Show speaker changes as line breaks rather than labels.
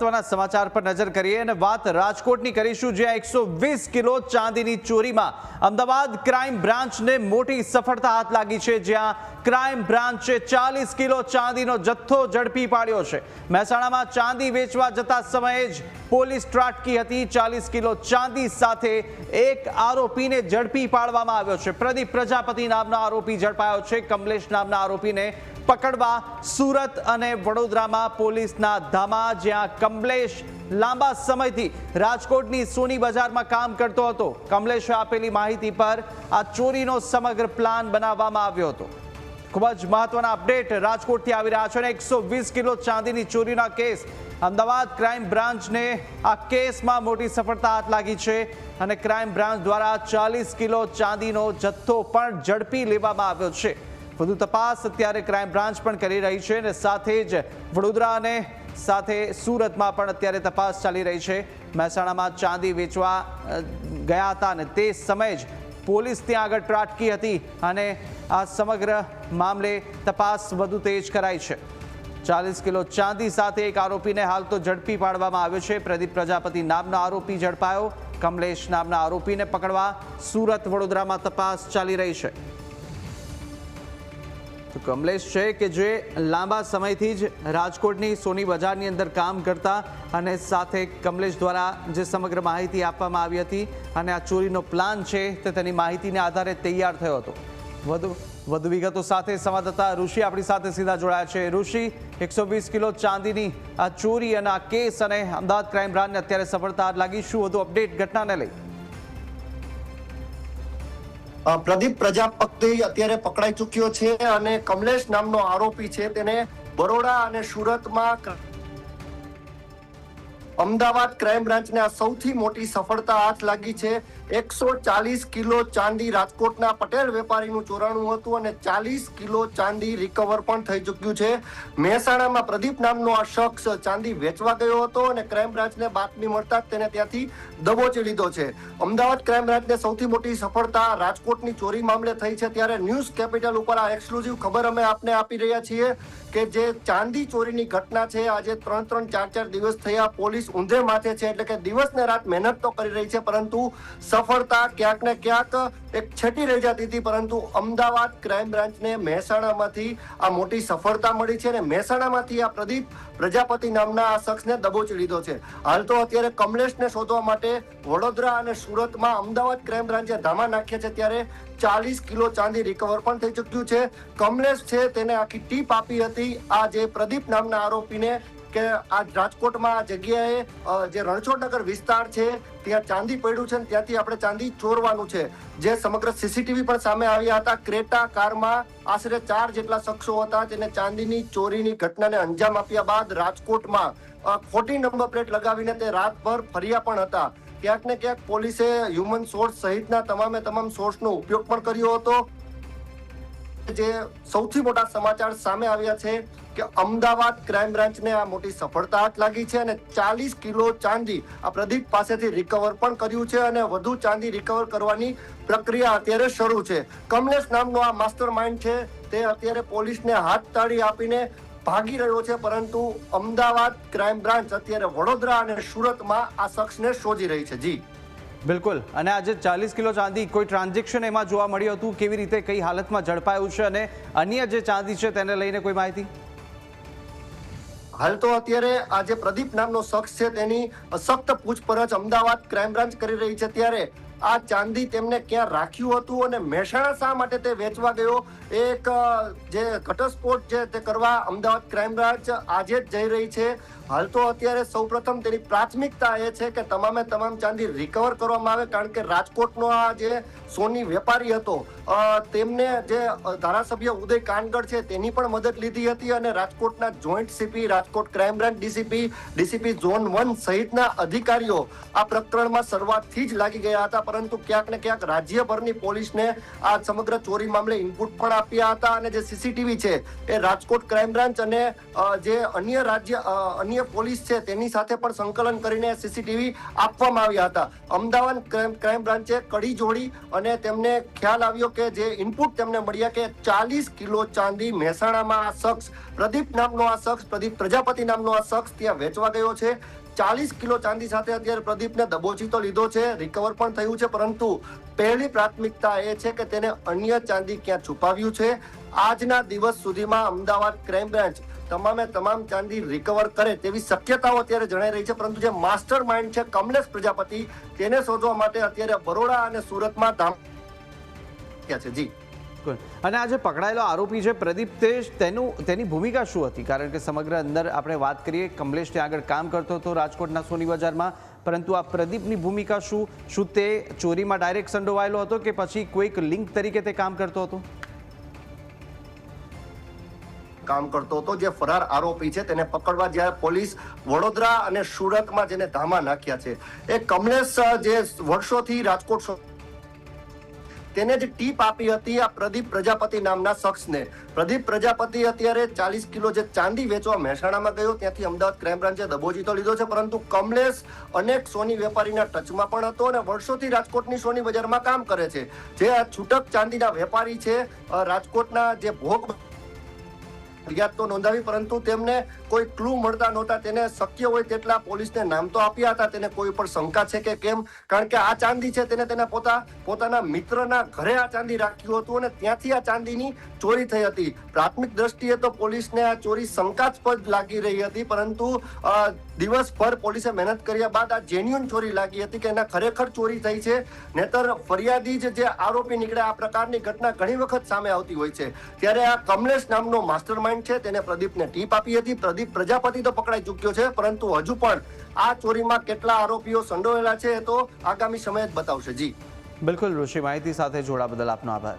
મહત્વના સમાચાર પર નજર કરીએ અને વાત રાજકોટની કરીશું, જ્યાં 120 કિલો ચાંદીની ચોરીમાં અમદાવાદ ક્રાઇમ બ્રાન્ચને મોટી સફળતા હાથ લાગી છે, જ્યાં ક્રાઇમ બ્રાન્ચે 40 કિલો ચાંદીનો જથ્થો ઝડપી પાડ્યો છે। મહેસાણામાં ચાંદી વેચવા જતા સમયે જ પોલીસ ત્રાટકી હતી। 40 કિલો ચાંદી સાથે એક આરોપીને ઝડપી પાડવામાં આવ્યો છે। પ્રદીપ પ્રજાપતિ નામનો આરોપી ઝડપાયો છે। કમલેશ નામના આરોપીને પકડવા સુરત અને વડોદરામાં પોલીસના ધામા, જ્યાં કમલેશ લાંબા સમયથી રાજકોટની સોની બજારમાં કામ કરતો હતો। કમલેશે આપેલી માહિતી પર આ ચોરીનો સમગ્ર પ્લાન બનાવવામાં આવ્યો હતો। ખૂબ જ મહત્વના અપડેટ રાજકોટથી આવી રહ્યા છે અને 120 કિલો ચાંદીની ચોરીના કેસ અમદાવાદ ક્રાઇમ બ્રાન્ચને આ કેસમાં મોટી સફળતા હાથ લાગી છે અને ક્રાઇમ બ્રાન્ચ દ્વારા 40 કિલો ચાંદીનો જથ્થો પણ ઝડપી લેવામાં આવ્યો છે। વધુ તપાસ અત્યારે ક્રાઇમ બ્રાન્ચ પણ કરી રહી છે અને સાથે જ વડોદરા અને સાથે સુરતમાં પણ અત્યારે તપાસ ચાલી રહી છે। મહેસાણામાં ચાંદી વેચવા ગયા હતા અને તે સમયે જ પોલીસ ત્યાં આગળ ત્રાટકી હતી અને આ સમગ્ર મામલે તપાસ વધુ તેજ કરાઈ છે। 40 કિલો ચાંદી સાથે એક આરોપીને હાલ તો ઝડપી પાડવામાં આવ્યો છે। પ્રદીપ પ્રજાપતિ નામનો આરોપી ઝડપાયો। કમલેશ નામના આરોપીને પકડવા સુરત વડોદરામાં તપાસ ચાલી રહી છે। તો કમલેશ છે કે જે લાંબા સમયથી જ રાજકોટની સોની બજારની અંદર કામ કરતા અને સાથે કમલેશ દ્વારા જે સમગ્ર માહિતી આપવામાં આવી હતી અને આ ચોરીનો પ્લાન છે તે તેની માહિતીને આધારે તૈયાર થયો હતો। વધુ વિગતો સાથે સંવાદદાતા ઋષિ આપણી સાથે સીધા જોડાયા છે। ઋષિ, 120 કિલો ચાંદીની આ ચોરી અને આ કેસ અને અમદાવાદ ક્રાઇમ બ્રાન્ચને અત્યારે સફળતા લાગી, શું વધુ અપડેટ ઘટનાને લઈ?
પ્રદીપ પ્રજાપતિ અત્યારે પકડાઈ ચૂક્યો છે અને કમલેશ નામનો આરોપી છે તેને બરોડા અને સુરતમાં અમદાવાદ ક્રાઇમ બ્રાન્ચને આ સૌથી મોટી સફળતા હાથ લાગી છે। 140 કિલો ચાંદી રાજકોટના પટેલ વેપારીનું ચોરાણું હતું અને 40 કિલો ચાંદી રિકવર પણ થઈ ચૂક્યું છે। મહેસાણામાં પ્રદીપ નામનો આ શખ્સ ચાંદી વેચવા ગયો હતો અને ક્રાઇમ બ્રાન્ચને બાતમી મળતા જ તેને ત્યાંથી દબોચી લીધો છે। અમદાવાદ ક્રાઇમ બ્રાન્ચને સૌથી મોટી સફળતા રાજકોટની ચોરી મામલે થઈ છે, ત્યારે ન્યૂઝ કેપિટલ ઉપર આ એક્સક્લુઝિવ ખબર અમે આપને આપી રહ્યા છીએ કે જે ચાંદી ચોરીની ઘટના છે, આજે 3-4 દિવસ થયા પોલીસ ઊંધે માથે છે, એટલે કે દિવસ ને રાત મહેનત તો કરી રહી છે, પરંતુ સફળતા ક્યાંક ને ક્યાંક એક છેટી રહી જતી હતી। પરંતુ અમદાવાદ ક્રાઇમ બ્રાન્ચને મહેસાણામાંથી આ મોટી સફળતા મળી છે અને મહેસાણામાંથી આ પ્રદીપ પ્રજાપતિ નામના આ શખ્સને દબોચી લીધો છે। હાલ તો અત્યારે કમલેશને શોધવા માટે વડોદરા અને સુરતમાં અમદાવાદ ક્રાઇમ બ્રાન્ચે ધામા નાખ્યા છે, ત્યારે 40 કિલો ચાંદી રિકવર પણ થઈ ચૂક્યું છે। કમલેશ છે તેને આખી ટીપ આપી હતી આ જે પ્રદીપ નામના આરોપીને કે આ રાજકોટમાં આ જગ્યાએ જે રણછોડનગર વિસ્તાર છે ત્યાં ચાંદી પડ્યું છે અને ત્યાંથી આપણે ચાંદી ચોરવાનું છે। જે સમગ્ર સીસીટીવી પણ સામે આવ્યા હતા। ક્રેટા કારમાં આશરે 4 જેટલા શખ્સો હતા, તેને ચાંદીની ચોરીની ઘટનાને અંજામ આપ્યા બાદ રાજકોટમાં ખોટી નંબર પ્લેટ લગાવીને તે રાતભર ફર્યા પણ હતા। ક્યાંક ને ક્યાંક પોલીસે હ્યુમન સોર્સ સહિતના તમામ સોર્સનો ઉપયોગ પણ કર્યો હતો। જે સૌથી મોટા સમાચાર સામે આવ્યા છે કે અમદાવાદ ક્રાઇમ બ્રાન્ચને આ મોટી સફળતા હાથ લાગી છે અને 40 કિલો ચાંદી આ પ્રદીપ પાસેથી રિકવર પણ કર્યું છે અને વધુ ચાંદી રિકવર કરવાની પ્રક્રિયા અત્યારે શરૂ છે। કમલેશ નામનો આ માસ્ટર માઇન્ડ છે તે અત્યારે પોલીસને હાથ તાળી આપીને ભાગી રહ્યો છે, પરંતુ અમદાવાદ ક્રાઇમ બ્રાન્ચ અત્યારે વડોદરા અને સુરતમાં આ શખ્સને શોધી રહી છે। જી
બિલકુલ, અને આજે 40 કિલો ચાંદી કોઈ ટ્રાન્ઝેક્શન એમાં જોવા મળ્યું હતું? કેવી રીતે, કઈ હાલતમાં ઝડપાયું છે અને અન્ય જે ચાંદી છે તેને લઈને કોઈ માહિતી?
હાલ તો અત્યારે આ જે પ્રદીપ નામનો શખ્સ છે તેની સખ્ત પૂછપરછ અમદાવાદ ક્રાઇમ બ્રાન્ચ કરી રહી છે, ત્યારે આ ચાંદી તેમને ક્યાં રાખ્યું હતું અને મહેસાણા શા માટે તે વેચવા ગયો, એક જે ઘટસ્ફોટ છે તે કરવા અમદાવાદ ક્રાઇમ બ્રાન્ચ આજે જ જઈ રહી છે। હાલ તો અત્યારે સૌપ્રથમ તેની પ્રાથમિકતા એ છે કે તમામ ચાંદી રિકવર કરવામાં આવે, કારણ કે રાજકોટનો આ જે સોની વેપારી હતો તેમને જે ધારાસભ્ય ઉદય કાનગડ છે તેની પણ મદદ લીધી હતી અને રાજકોટના joint CP, Rajkot crime branch DCP zone 1 સહિતના અધિકારીઓ આ પ્રકરણમાં શરૂઆતથી જ લાગી ગયા હતા, પરંતુ ક્યાંક ને ક્યાંક રાજ્યભરની પોલીસને આ સમગ્ર ચોરી મામલે ઇનપુટ પણ આપ્યા હતા અને જે સીસીટીવી છે એ રાજકોટ ક્રાઇમ બ્રાન્ચ અને જે અન્ય પોલીસ છે તેની સાથે પણ સંકલન કરીને સીસીટીવી આપવામાં આવ્યા હતા. અમદાવાદ ક્રાઇમ બ્રાન્ચે કડી જોડી અને તેમને ખ્યાલ આવ્યો કે જે ઇનપુટ તેમને મળ્યા કે 40 કિલો ચાંદી મહેસાણામાં આ શખ્સ પ્રદીપ પ્રજાપતિ નામનો આ શખ્સ ત્યાં વેચવા ગયો છે. 40 કિલો ચાંદી સાથે અત્યારે પ્રદીપને દબોચી તો લીધો છે, રિકવર પણ થયું છે, પરંતુ પહેલી પ્રાથમિકતા એ છે કે તેને અન્ય ચાંદી ક્યાં છુપાવ્યું છે. આજના દિવસ સુધીમાં અમદાવાદ ક્રાઇમ બ્રાન્ચ તમામ ચાંદી રિકવર કરે તેવી શક્યતાઓ અત્યારે જણાઈ રહી છે, પરંતુ જે માસ્ટર માઇન્ડ છે કમલેશ પ્રજાપતિ તેને શોધવા માટે અત્યારે બરોડા અને સુરતમાં ધામ છે. જી,
અને આ જે પકડાયેલો આરોપી છે પ્રદીપ તેની ભૂમિકા શું હતી? કારણ કે સમગ્ર અંદર આપણે વાત કરીએ, કમલેશ ત્યાં આગળ કામ કરતો હતો રાજકોટના સોની બજારમાં, પરંતુ આ પ્રદીપની ભૂમિકા શું તે ચોરીમાં ડાયરેક્ટ સંડોવાયેલો હતો કે પછી કોઈક લિંક તરીકે તે કામ કરતો હતો?
કામ કરતો હતો. જે ફરાર આરોપી છે તેને પકડવા જ્યારે પોલીસ વડોદરા અને સુરતમાં જેને ધામા નાખ્યા છે, એ કમલેશ જે વર્ષોથી રાજકોટ તેને જે ટીપ આપી હતી આ પ્રદીપ પ્રજાપતિ નામના શખ્સને. પ્રદીપ પ્રજાપતિ અત્યારે 40 કિલો જે ચાંદી વેચવા મહેસાણામાં ગયો, ત્યાંથી અમદાવાદ ક્રાઇમ બ્રાન્ચે દબોચી તો લીધો છે, પરંતુ કમલેશ અનેક સોની વેપારીના ટચમાં પણ હતો અને વર્ષોથી રાજકોટની સોની બજારમાં કામ કરે છે. જે આ છૂટક ચાંદીના વેપારી છે રાજકોટના જે ભોગ ફરિયાદ તો નોંધાવી, પરંતુ તેમને કોઈ ક્લુ મળતા નહોતા. તેને શક્ય હોય તેટલા પોલીસને નામ તો આપ્યા હતા, તેને કોઈ પણ શંકા છે કે કેમ, કારણ કે આ ચાંદી છે તેને તેના પોતાના મિત્રના ઘરે આ ચાંદી રાખ્યું હતું અને ત્યાંથી આ ચાંદીની ચોરી થઈ હતી. પ્રાથમિક દ્રષ્ટિએ તો પોલીસને આ ચોરી શંકાસ્પદ લાગી રહી હતી, પરંતુ દિવસભર પોલીસે મહેનત કર્યા બાદ આ જેન્યુઅન ચોરી લાગી હતી કે એના ખરેખર ચોરી થઈ છે. નહીતર ફરિયાદી જે આરોપી નીકળે આ પ્રકારની ઘટના ઘણી વખત સામે આવતી હોય છે. ત્યારે આ કમલેશ નામનો માસ્ટર માઇન્ડ છે તેને પ્રદીપને ટીપ આપી હતી. પ્રદીપ પ્રજાપતિ તો પકડાઈ ચૂક્યો છે, પરંતુ હજુ પણ આ ચોરીમાં કેટલા આરોપીઓ સંડોવાયેલા છે એ તો આગામી સમય જ બતાવશે. જી
બિલકુલ ઋષિ, માહિતી સાથે જોડા બદલ આપનો આભાર.